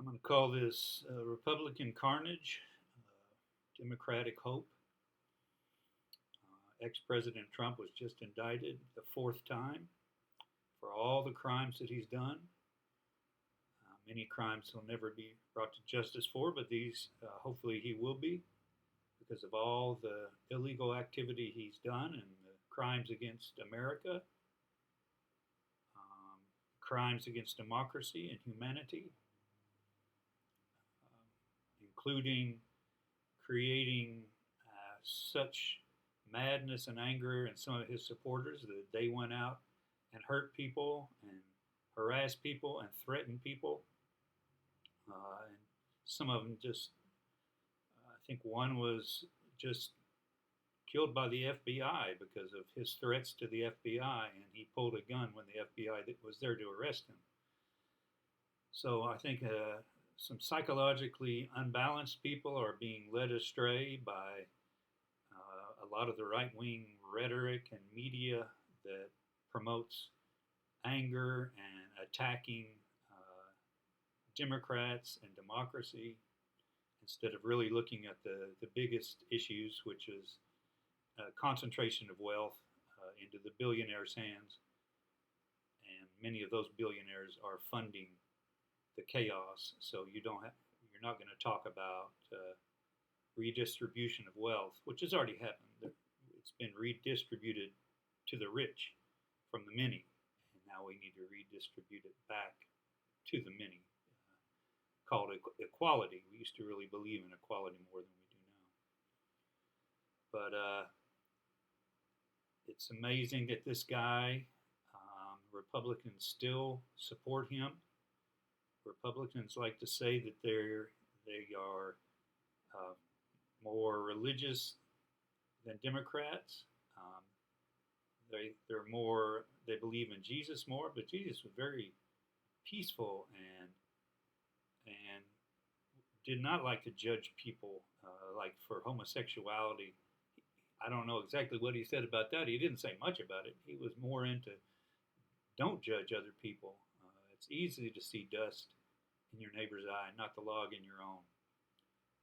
I'm going to call this Republican carnage, Democratic hope. Ex-President Trump was just indicted the fourth time for all the crimes that he's done. Many crimes he'll never be brought to justice for, but these, hopefully, he will be because of all the illegal activity he's done and the crimes against America, crimes against democracy and humanity, including creating such madness and anger in some of his supporters that they went out and hurt people and harassed people and threatened people. And some of them just, I think one was just killed by the FBI because of his threats to the FBI, and he pulled a gun when the FBI was there to arrest him. So I think some psychologically unbalanced people are being led astray by a lot of the right-wing rhetoric and media that promotes anger and attacking Democrats and democracy instead of really looking at the biggest issues, which is concentration of wealth into the billionaires' hands. And many of those billionaires are funding the chaos. So you're not going to talk about redistribution of wealth, which has already happened. It's been redistributed to the rich from the many, and now we need to redistribute it back to the many. Called equality. We used to really believe in equality more than we do now. But it's amazing that this guy, Republicans still support him. Republicans like to say that they are more religious than Democrats. They believe in Jesus more, but Jesus was very peaceful and did not like to judge people like for homosexuality. I don't know exactly what he said about that. He didn't say much about it. He was more into don't judge other people. It's easy to see dust in your neighbor's eye, not the log in your own.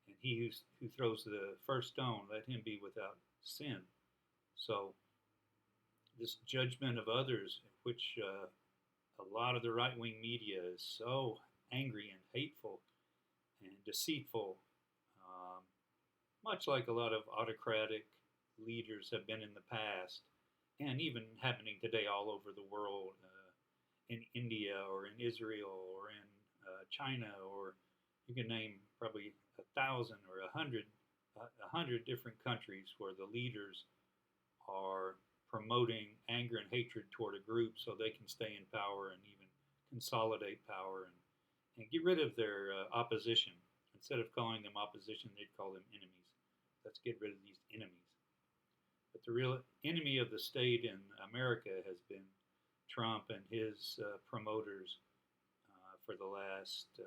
And he who throws the first stone, let him be without sin. So this judgment of others, which a lot of the right-wing media is so angry and hateful and deceitful, much like a lot of autocratic leaders have been in the past, and even happening today all over the world, in India or in Israel or in China, or you can name probably 1,000 or 100 different countries where the leaders are promoting anger and hatred toward a group so they can stay in power and even consolidate power and get rid of their opposition. Instead of calling them opposition, they'd call them enemies. Let's get rid of these enemies. But the real enemy of the state in America has been Trump and his promoters for the last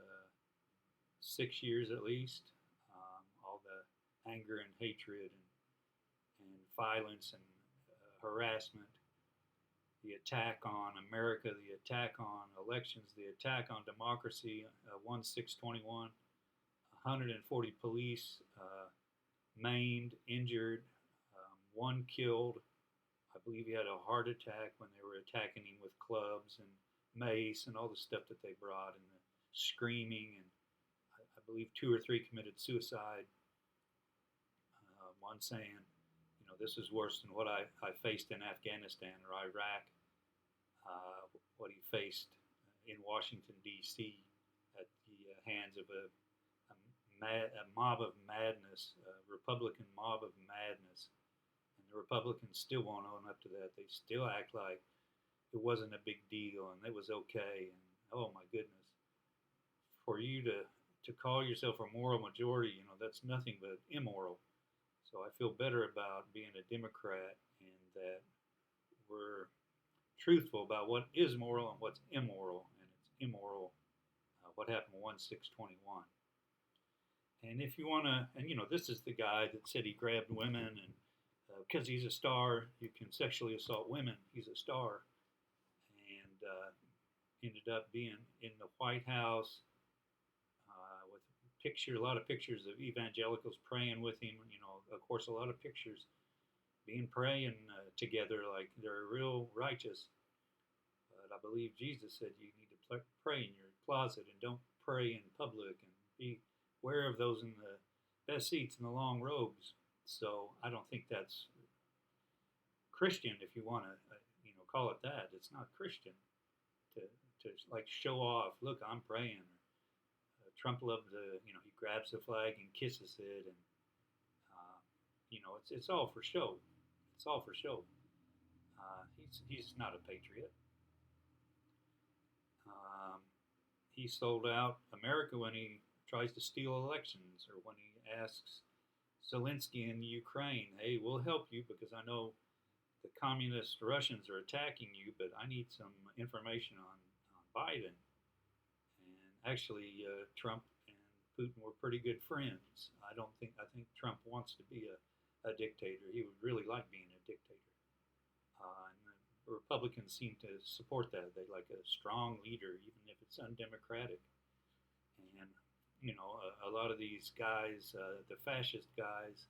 6 years at least. All the anger and hatred and violence and harassment, the attack on America, the attack on elections, the attack on democracy, 1/6/21, 140 police maimed, injured, one killed. I believe he had a heart attack when they were attacking him with clubs and mace and all the stuff that they brought, and the screaming, and I believe 2 or 3 committed suicide. One saying, this is worse than what I faced in Afghanistan or Iraq, what he faced in Washington, D.C. at the hands of a mob of madness, a Republican mob of madness. And the Republicans still won't own up to that. They still act like it wasn't a big deal and it was okay. And oh my goodness, for you to call yourself a moral majority, that's nothing but immoral. So I feel better about being a Democrat in that we're truthful about what is moral and what's immoral. And it's immoral what happened 1/6/21. And if you want to, and this is the guy that said he grabbed women, and because he's a star, you can sexually assault women. He's a star. And ended up being in the White House, a lot of pictures of evangelicals praying with him. Of course, a lot of pictures being praying together like they're real righteous. But I believe Jesus said you need to pray in your closet and don't pray in public, and be aware of those in the best seats in the long robes. So I don't think that's Christian, if you want to, call it that. It's not Christian to like show off. Look, I'm praying. Trump loved to, he grabs the flag and kisses it, and it's all for show. It's all for show. He's not a patriot. He sold out America when he tries to steal elections, or when he asks Zelensky in Ukraine, "Hey, we'll help you because I know the communist Russians are attacking you, but I need some information on Biden." And actually, Trump and Putin were pretty good friends. I think Trump wants to be a dictator. He would really like being a dictator. And the Republicans seem to support that. They like a strong leader, even if it's undemocratic. And, a lot of these guys, the fascist guys,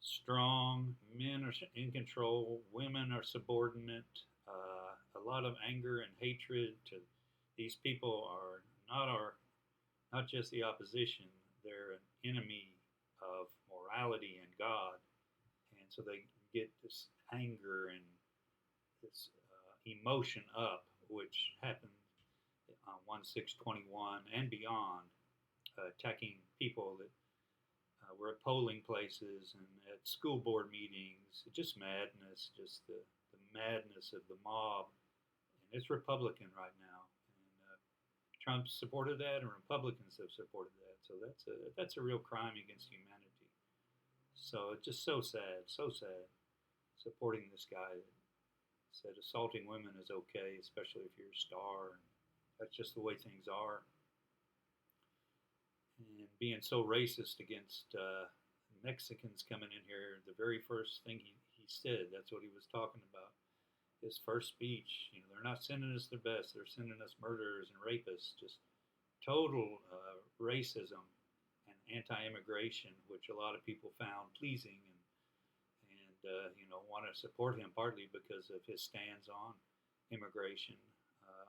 strong, men are in control, women are subordinate, a lot of anger and hatred to these people are not just the opposition, they're an enemy of morality and God. And so they get this anger and this emotion up, which happened on 1/6/21 and beyond, attacking people that were at polling places and at school board meetings. Just madness, just the madness of the mob. And it's Republican right now. And Trump supported that, and Republicans have supported that. So that's a real crime against humanity. So it's just so sad, supporting this guy that said assaulting women is okay, especially if you're a star. And that's just the way things are. And being so racist against Mexicans coming in here, the very first thing he said, that's what he was talking about. His first speech, they're not sending us their best, they're sending us murderers and rapists. Just total racism and anti-immigration, which a lot of people found pleasing, and want to support him partly because of his stands on immigration.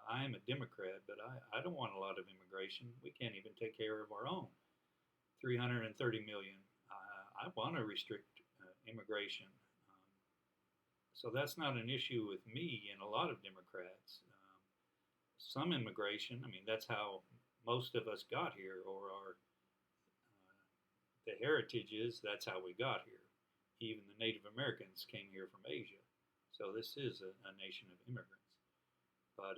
I am a Democrat, but I don't want a lot of immigration. We can't even take care of our own 330 million. I want to restrict immigration. So that's not an issue with me and a lot of Democrats. Some immigration, that's how most of us got here, or the heritage is that's how we got here. Even the Native Americans came here from Asia. So this is a nation of immigrants. But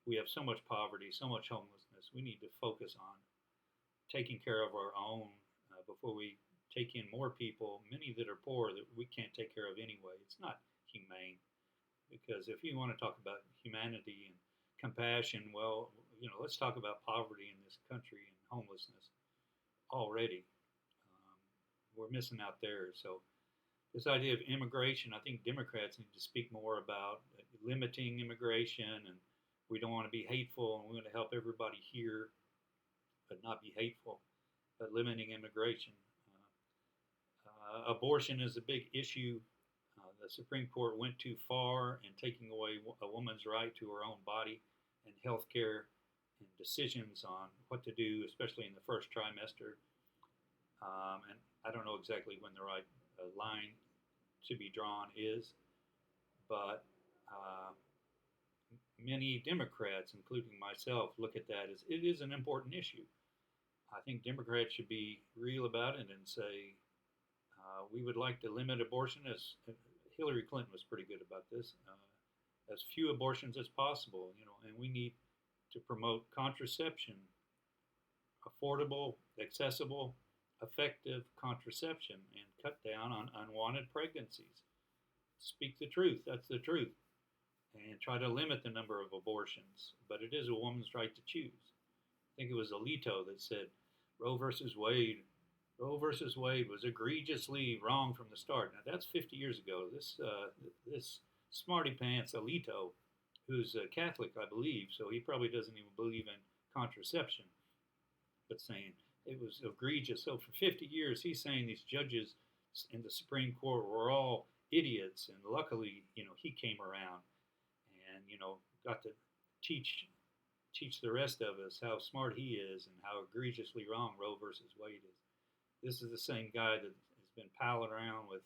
we have so much poverty, so much homelessness. We need to focus on taking care of our own before we take in more people, many that are poor that we can't take care of anyway. It's not humane. Because if you want to talk about humanity and compassion, well, let's talk about poverty in this country and homelessness already. We're missing out there. So this idea of immigration, I think Democrats need to speak more about limiting immigration, and we don't want to be hateful, and we want to help everybody here, but not be hateful, but limiting immigration. Abortion is a big issue. The Supreme Court went too far in taking away a woman's right to her own body and health care and decisions on what to do, especially in the first trimester. And I don't know exactly when the right line to be drawn is, but many Democrats, including myself, look at that as it is an important issue. I think Democrats should be real about it and say we would like to limit abortion. As Hillary Clinton was pretty good about this, as few abortions as possible, and we need to promote contraception, affordable, accessible, effective contraception, and cut down on unwanted pregnancies. Speak the truth, that's the truth, and try to limit the number of abortions. But it is a woman's right to choose. I think it was Alito that said Roe versus Wade was egregiously wrong from the start. Now that's 50 years ago. This smarty pants Alito, who's a Catholic, I believe, so he probably doesn't even believe in contraception, but saying, It was egregious. So for 50 years, he's saying these judges in the Supreme Court were all idiots, and luckily, he came around and got to teach teach the rest of us how smart he is and how egregiously wrong Roe versus Wade is. This is the same guy that has been palling around with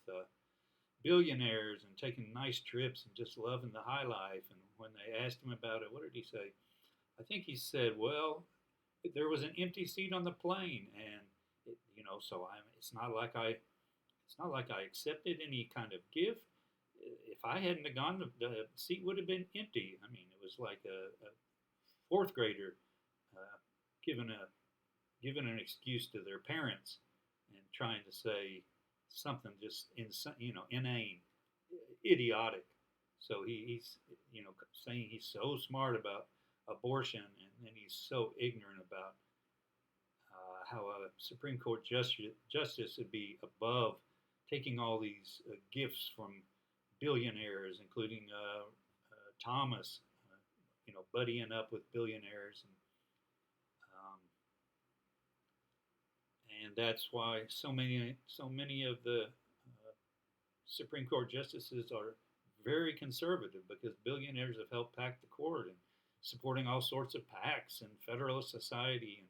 billionaires and taking nice trips and just loving the high life. And when they asked him about it, what did he say? I think he said, "Well, there was an empty seat on the plane, and so it's not like I accepted any kind of gift. If I hadn't have gone, the seat would have been empty. I mean, it was like a fourth grader uh, giving an excuse to their parents and trying to say something just inane, idiotic. So he's saying he's so smart about abortion, and then he's so ignorant about how a Supreme Court justice would be above taking all these gifts from billionaires, including Thomas, buddying up with billionaires, and that's why so many of the Supreme Court justices are very conservative because billionaires have helped pack the court and supporting all sorts of PACs and Federalist Society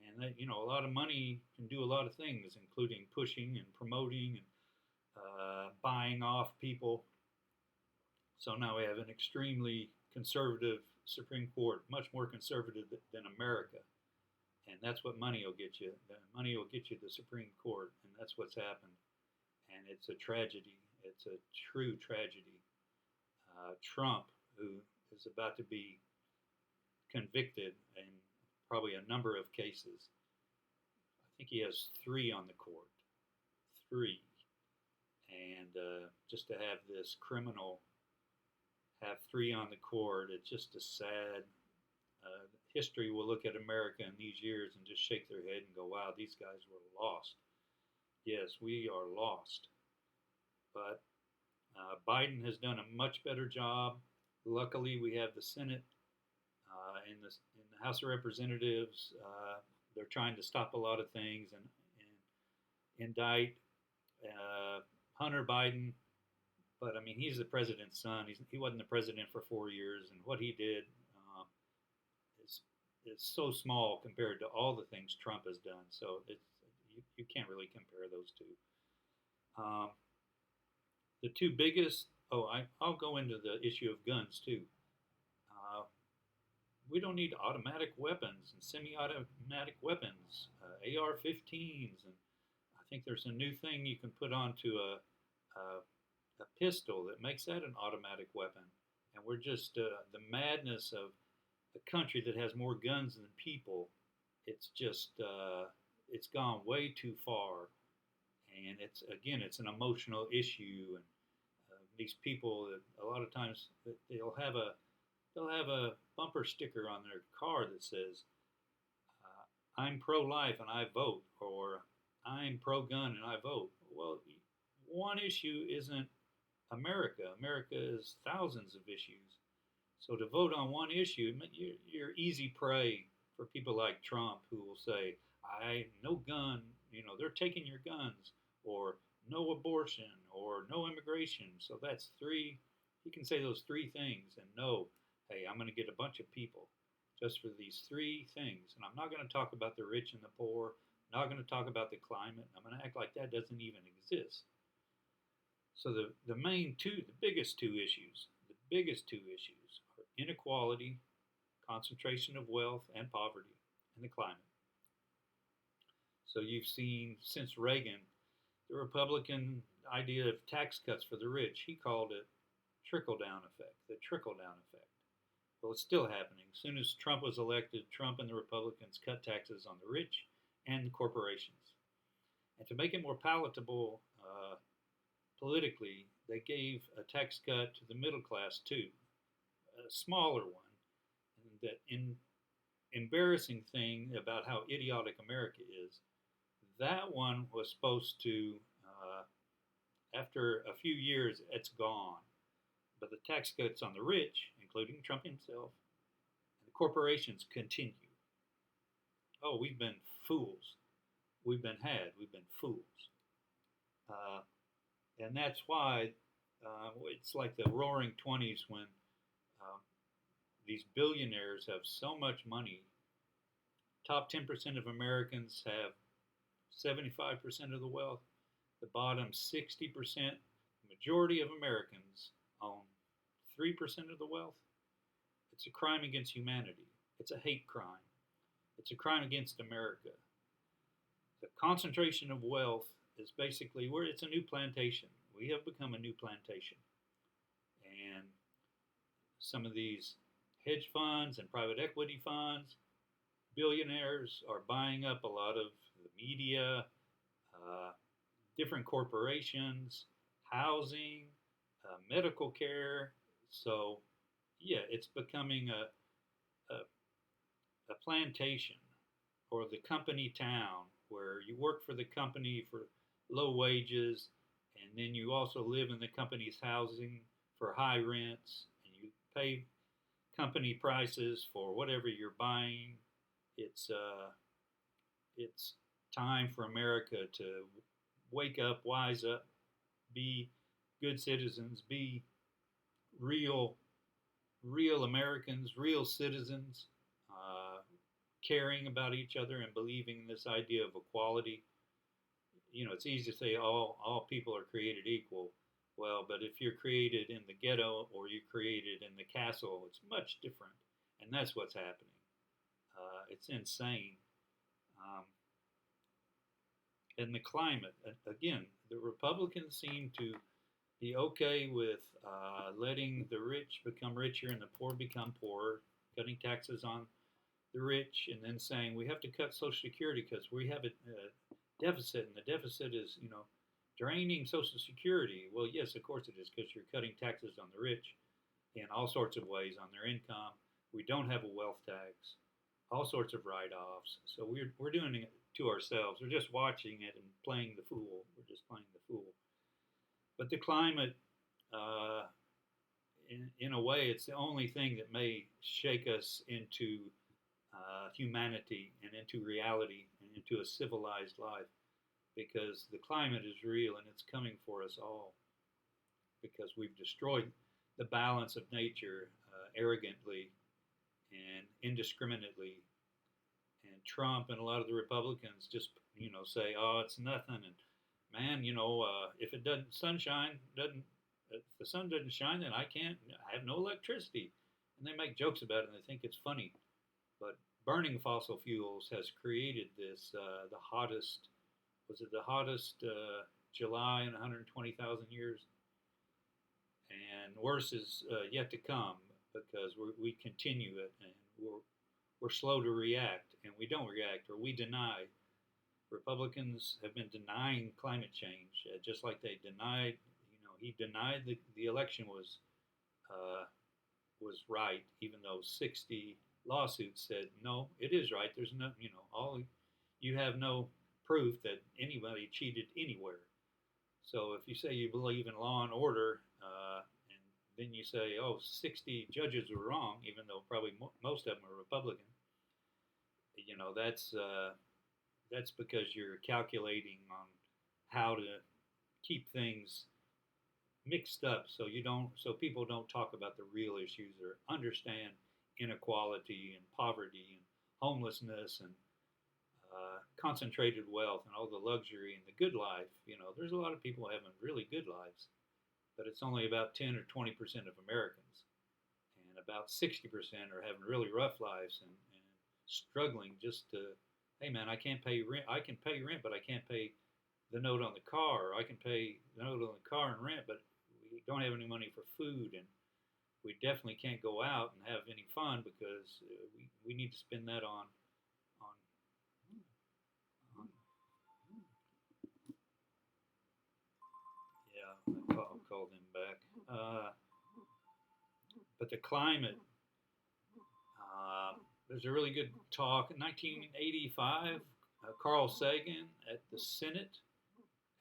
and that, a lot of money can do a lot of things, including pushing and promoting and buying off people. So now we have an extremely conservative Supreme Court, much more conservative than America. And that's what money will get you. The money will get you the Supreme Court, and that's what's happened. And it's a tragedy. It's a true tragedy. Trump, who is about to be convicted in probably a number of cases, I think he has 3 on the court. 3. And just to have this criminal have 3 on the court, it's just a sad. History will look at America in these years and just shake their head and go, wow, these guys were lost. Yes, we are lost. But Biden has done a much better job. Luckily, we have the Senate in the House of Representatives. They're trying to stop a lot of things and indict Hunter Biden. But I mean, he's the president's son. He wasn't the president for 4 years, and what he did is so small compared to all the things Trump has done. So you can't really compare those two. The two biggest. I'll go into the issue of guns too. We don't need automatic weapons and semi-automatic weapons, AR-15s, and I think there's a new thing you can put onto a pistol that makes that an automatic weapon. And we're just the madness of a country that has more guns than people. It's just it's gone way too far, and it's an emotional issue. And these people that a lot of times they'll have a bumper sticker on their car that says "I'm pro-life and I vote," or "I'm pro-gun and I vote." Well, one issue isn't America. America is thousands of issues. So to vote on one issue, you're easy prey for people like Trump, who will say, no gun, they're taking your guns, or no abortion, or no immigration. So that's 3. He can say those 3 things and know, hey, I'm going to get a bunch of people just for these 3 things. And I'm not going to talk about the rich and the poor. I'm not going to talk about the climate. I'm going to act like that doesn't even exist. So the biggest two issues are inequality, concentration of wealth and poverty, and the climate. So you've seen since Reagan, the Republican idea of tax cuts for the rich, he called it the trickle-down effect. Well, it's still happening. As soon as Trump was elected, Trump and the Republicans cut taxes on the rich and the corporations. And to make it more palatable politically, they gave a tax cut to the middle class too, a smaller one. And the embarrassing thing about how idiotic America is, that one was supposed to, after a few years, it's gone. But the tax cuts on the rich, including Trump himself, and the corporations continue. oh, we've been fools. We've been had. We've been fools. Uh, and that's why it's like the roaring 20s when uh, these billionaires have so much money. Top 10% of Americans have 75% of the wealth. The bottom 60%, the majority of Americans own 3% of the wealth. It's a crime against humanity. It's a hate crime. It's a crime against America. The concentration of wealth is basically where it's a new plantation. We have become a new plantation. And some of these hedge funds and private equity funds, billionaires are buying up a lot of the media, uh, different corporations, housing, medical care. So, yeah, it's becoming a, a plantation or the company town where you work for the company for low wages and then you also live in the company's housing for high rents and you pay company prices for whatever you're buying. It's time for America to wake up, wise up, be good citizens, be real, real Americans, real citizens, caring about each other and believing in this idea of equality. You know, it's easy to say all people are created equal. Well, but if you're created in the ghetto or you're created in the castle, it's much different, and that's what's happening. It's insane. Um, and the climate, again, the Republicans seem to be okay with letting the rich become richer and the poor become poorer, cutting taxes on the rich, and then saying we have to cut Social Security because we have a deficit, and the deficit is, draining Social Security. Well, yes, of course it is, because you're cutting taxes on the rich in all sorts of ways on their income. We don't have a wealth tax, all sorts of write-offs. So we're doing it to ourselves. We're just watching it and playing the fool. We're just playing the fool. But the climate, uh, in a way, it's the only thing that may shake us into humanity and into reality and into a civilized life, because the climate is real and it's coming for us all because we've destroyed the balance of nature arrogantly and indiscriminately. And Trump and a lot of the Republicans just say, "Oh, it's nothing." And man, if it doesn't sunshine doesn't if the sun doesn't shine, then I have no electricity. And they make jokes about it and they think it's funny. But burning fossil fuels has created this the hottest was it the hottest July in 120,000 years, and worse is yet to come because we continue it and we're slow to react and we don't react or we deny. Republicans have been denying climate change, just like they denied. He denied the election was right, even though 60 lawsuits said no, it is right. There's no, all you have no proof that anybody cheated anywhere. So if you say you believe in law and order, and then you say, oh, 60 judges were wrong, even though probably most of them are Republican, that's because you're calculating on how to keep things mixed up so people don't talk about the real issues or understand inequality and poverty and homelessness and concentrated wealth and all the luxury and the good life. There's a lot of people having really good lives, but it's only about 10 or 20% of Americans, and about 60% are having really rough lives and struggling just to, hey man, I can't pay rent. I can pay rent, but I can't pay the note on the car. Or I can pay the note on the car and rent, but we don't have any money for food, and we definitely can't go out and have any fun because we need to spend that on on yeah. I'll call them back. But the climate, there's a really good talk in 1985. Carl Sagan at the Senate,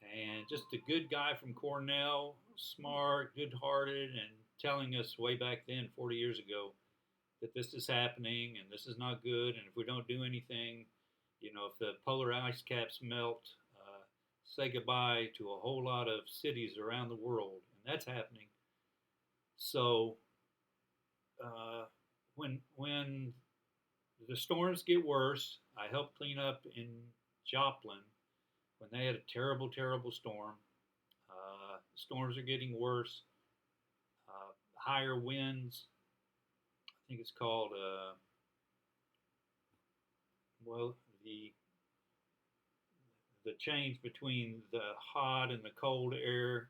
and just a good guy from Cornell, smart, good-hearted, and telling us way back then, 40 years ago, that this is happening and this is not good, and if we don't do anything, If the polar ice caps melt, say goodbye to a whole lot of cities around the world, and that's happening. So when the storms get worse, I helped clean up in Joplin when they had a terrible, terrible storm. Storms are getting worse. Higher winds. I think it's called well the change between the hot and the cold air.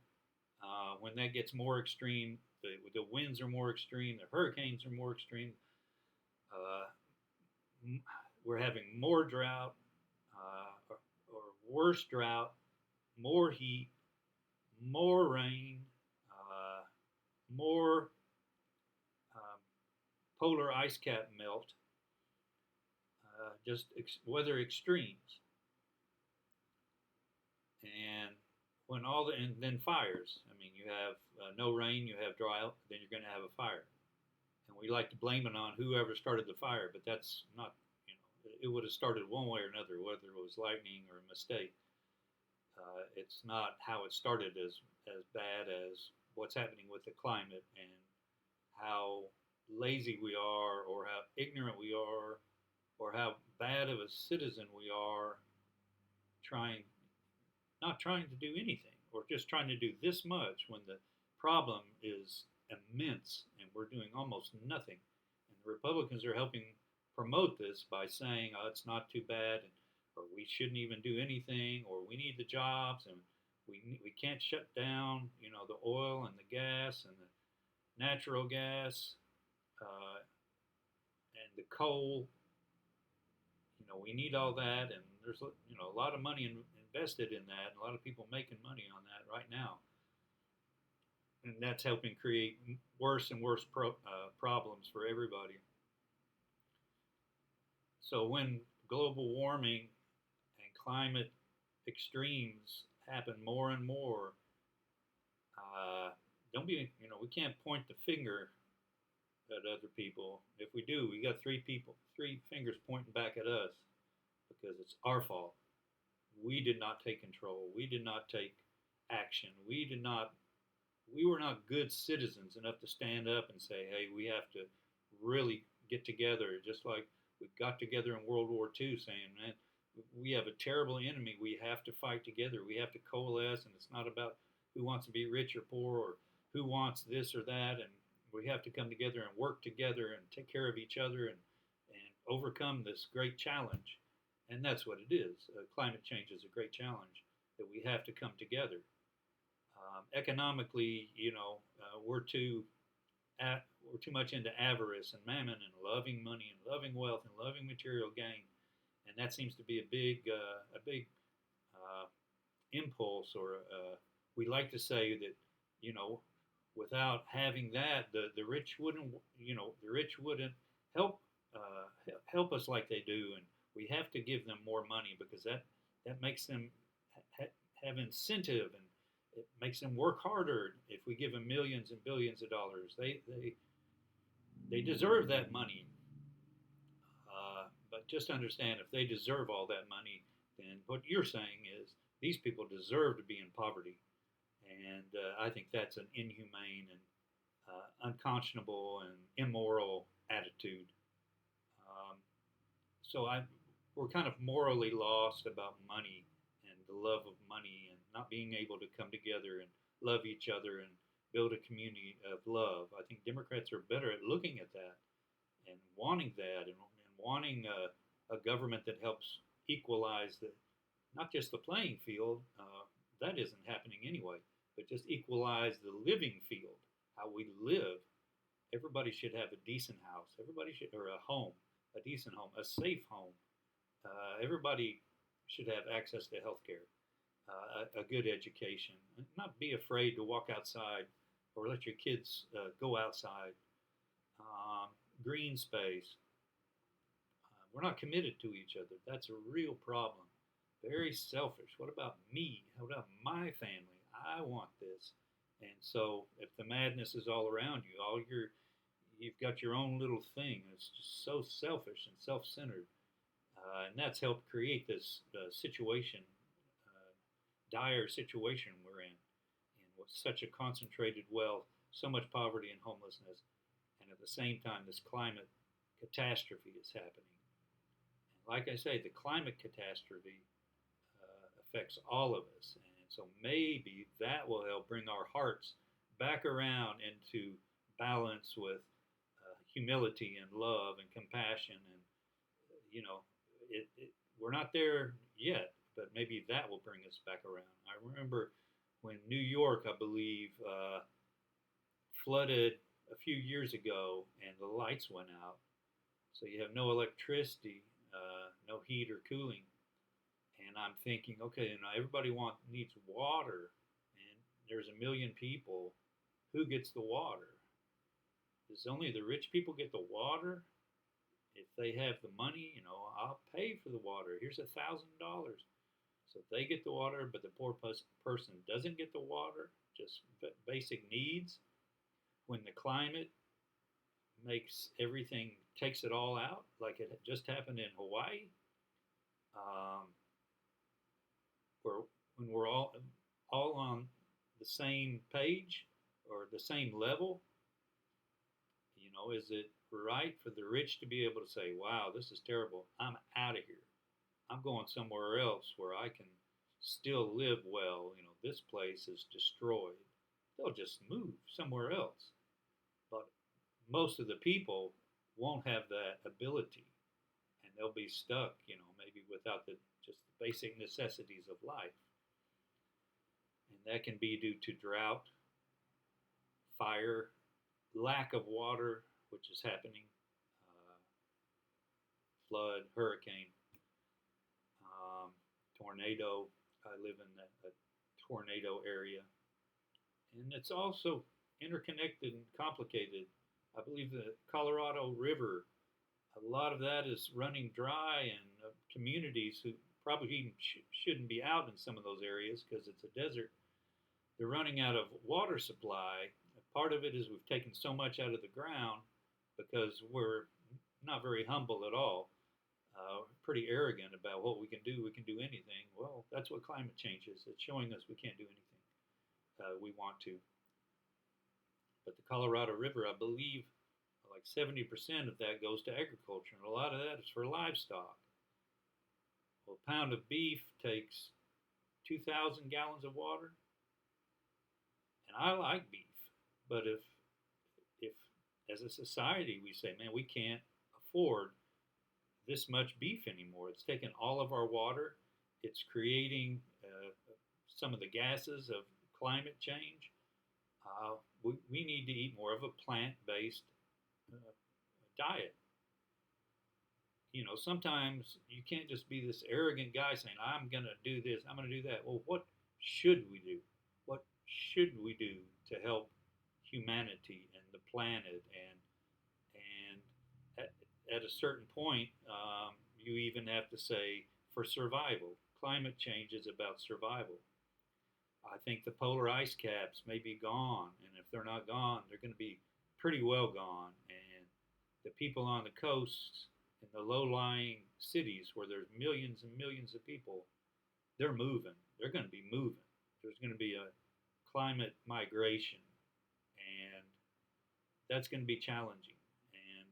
When that gets more extreme, the winds are more extreme. The hurricanes are more extreme. Uh, we're having more drought, or worse drought, more heat, more rain, more um, polar ice cap melt, just weather extremes, and and then fires. I mean, you have no rain, you have drought, then you're going to have a fire, and we like to blame it on whoever started the fire, but that's not. It would have started one way or another, whether it was lightning or a mistake. It's not how it started as bad as what's happening with the climate and how lazy we are, or how ignorant we are, or how bad of a citizen we are, trying not trying to do anything, or just trying to do this much when the problem is immense and we're doing almost nothing. And the Republicans are helping promote this by saying, oh, it's not too bad, or we shouldn't even do anything, or we need the jobs, and we can't shut down, the oil and the gas and the natural gas, uh, and the coal. We need all that, and there's a lot of money invested in that, and a lot of people making money on that right now, and that's helping create worse and worse problems for everybody. So when global warming and climate extremes happen more and more, uh, don't be we can't point the finger at other people. If we do, we got three fingers pointing back at us because it's our fault. We did not take control. We did not take action. We were not good citizens enough to stand up and say, hey, we have to really get together, just like we got together in World War II saying, man, we have a terrible enemy. We have to fight together. We have to coalesce, and it's not about who wants to be rich or poor, or who wants this or that. And we have to come together and work together and take care of each other, and overcome this great challenge. And that's what it is. Climate change is a great challenge that we have to come together. Economically, we're too much into avarice and mammon and loving money and loving wealth and loving material gain, and that seems to be a big uh, impulse. Or we like to say that you know without having that, the rich wouldn't help help us like they do, and we have to give them more money because that makes them have incentive, and it makes them work harder. If we give them millions and billions of dollars, they deserve that money. But just understand, if they deserve all that money, then what you're saying is these people deserve to be in poverty, and I think that's an inhumane and unconscionable and immoral attitude. Um, so we're kind of morally lost about money and the love of money, and not being able to come together and love each other and build a community of love. I think Democrats are better at looking at that and wanting that, and wanting a government that helps equalize not just the playing field, that isn't happening anyway, but just equalize the living field, how we live. Everybody should have a decent house. Everybody should, or a home, a decent home, a safe home. Everybody should have access to health care, a good education, and not be afraid to walk outside or let your kids go outside. Um, Green space. We're not committed to each other. That's a real problem. Very selfish. What about me? What about my family? I want this. And so if the madness is all around you, you've got your own little thing. It's just so selfish and self-centered. And that's helped create this situation, dire situation we're in with such a concentrated wealth, so much poverty and homelessness, and at the same time, this climate catastrophe is happening. And like I say, the climate catastrophe affects all of us, and so maybe that will help bring our hearts back around into balance with humility and love and compassion, and we're not there yet, but maybe that will bring us back around. I remember when New York, I believe, flooded a few years ago, and the lights went out, so you have no electricity, no heat or cooling, and I'm thinking, okay, everybody needs water, and there's a million people. Who gets the water? Does only the rich people get the water? If they have the money, I'll pay for the water. Here's $1,000. So they get the water, but the poor person doesn't get the water, just basic needs. When the climate makes everything, takes it all out, like it just happened in Hawaii, um, where when we're all on the same page or the same level, is it right for the rich to be able to say, wow, this is terrible, I'm out of here, I'm going somewhere else where I can still live well, this place is destroyed. They'll just move somewhere else. But most of the people won't have that ability, and they'll be stuck, maybe without just the basic necessities of life. And that can be due to drought, fire, lack of water, which is happening, uh, flood, hurricane, tornado. I live in a tornado area. And it's also interconnected and complicated. I believe the Colorado River, a lot of that is running dry, and communities who probably even shouldn't be out in some of those areas because it's a desert, they're running out of water supply. Part of it is we've taken so much out of the ground because we're not very humble at all, pretty arrogant about what we can do. We can do anything. Well, that's what climate change is. It's showing us we can't do anything we want to. But the Colorado River, I believe, like 70% of that goes to agriculture, and a lot of that is for livestock. Well, a pound of beef takes 2,000 gallons of water, and I like beef. But if as a society we say, man, we can't afford this much beef anymore. It's taken all of our water. It's creating some of the gases of climate change. We need to eat more of a plant-based diet. Sometimes you can't just be this arrogant guy saying, I'm going to do this, I'm going to do that. Well, what should we do? What should we do to help humanity and the planet? And at a certain point, you even have to say, for survival. Climate change is about survival. I think the polar ice caps may be gone, and if they're not gone, they're going to be pretty well gone. And the people on the coasts in the low-lying cities where there's millions and millions of people, they're moving. They're going to be moving. There's going to be a climate migration, and that's going to be challenging. And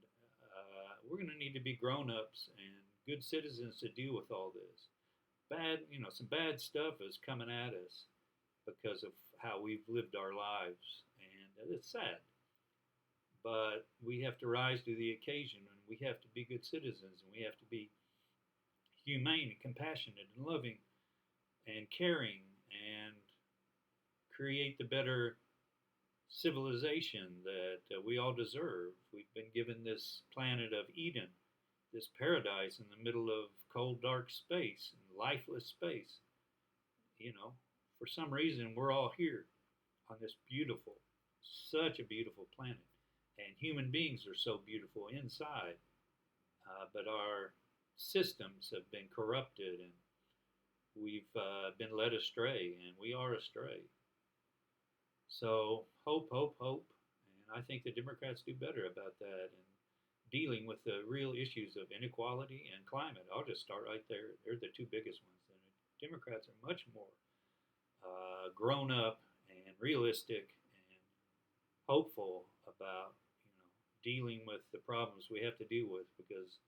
we're going to need to be grown-ups and good citizens to deal with all this. Some bad stuff is coming at us because of how we've lived our lives, and it's sad. But we have to rise to the occasion, and we have to be good citizens, and we have to be humane and compassionate and loving and caring and create the better civilization that we all deserve. We've been given this planet of Eden, this paradise in the middle of cold, dark space and lifeless space. For some reason, we're all here on this beautiful, such a beautiful planet. And human beings are so beautiful inside, but our systems have been corrupted, and we've been led astray, and we are astray. So hope, hope, hope. And I think the Democrats do better about that and dealing with the real issues of inequality and climate. I'll just start right there. They're the two biggest ones. And Democrats are much more grown up and realistic and hopeful about dealing with the problems we have to deal with, because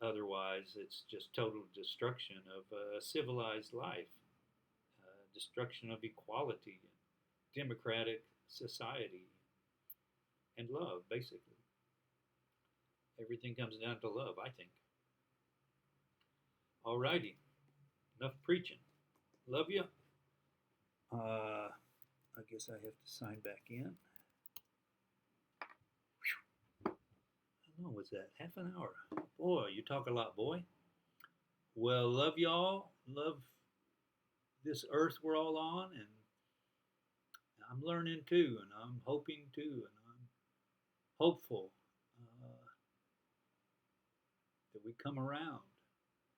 otherwise it's just total destruction of civilized life, destruction of equality, and democratic society, and love. Basically, everything comes down to love, I think. Alrighty, enough preaching. Love you. I guess I have to sign back in. How long was that? Half an hour. Boy, you talk a lot, boy. Well, love y'all. Love this earth we're all on, and I'm learning too, and I'm hoping too, and I'm hopeful that we come around.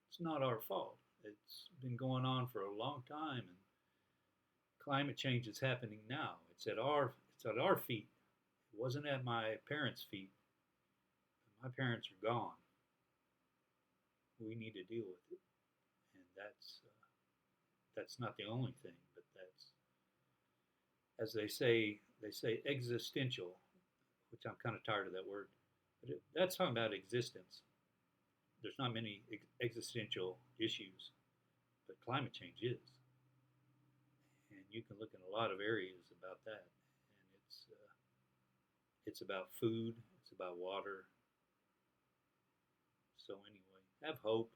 It's not our fault. It's been going on for a long time, and climate change is happening now. It's at our feet. It wasn't at my parents' feet. My parents are gone. We need to deal with it, and that's not the only thing, but that's, as they say existential, which I'm kind of tired of that word. But that's talking about existence. There's not many existential issues, but climate change is, and you can look in a lot of areas about that. And it's about food, it's about water. So anyway, have hope,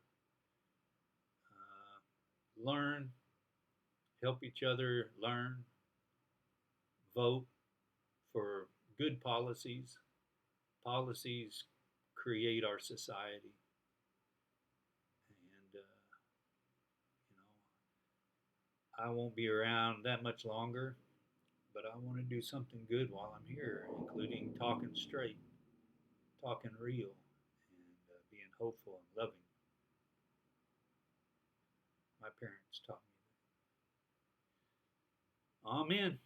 learn, help each other learn, vote for good policies. Policies create our society, and I won't be around that much longer, but I want to do something good while I'm here, including talking straight, talking real, and being hopeful and loving. My parents taught me that. Amen.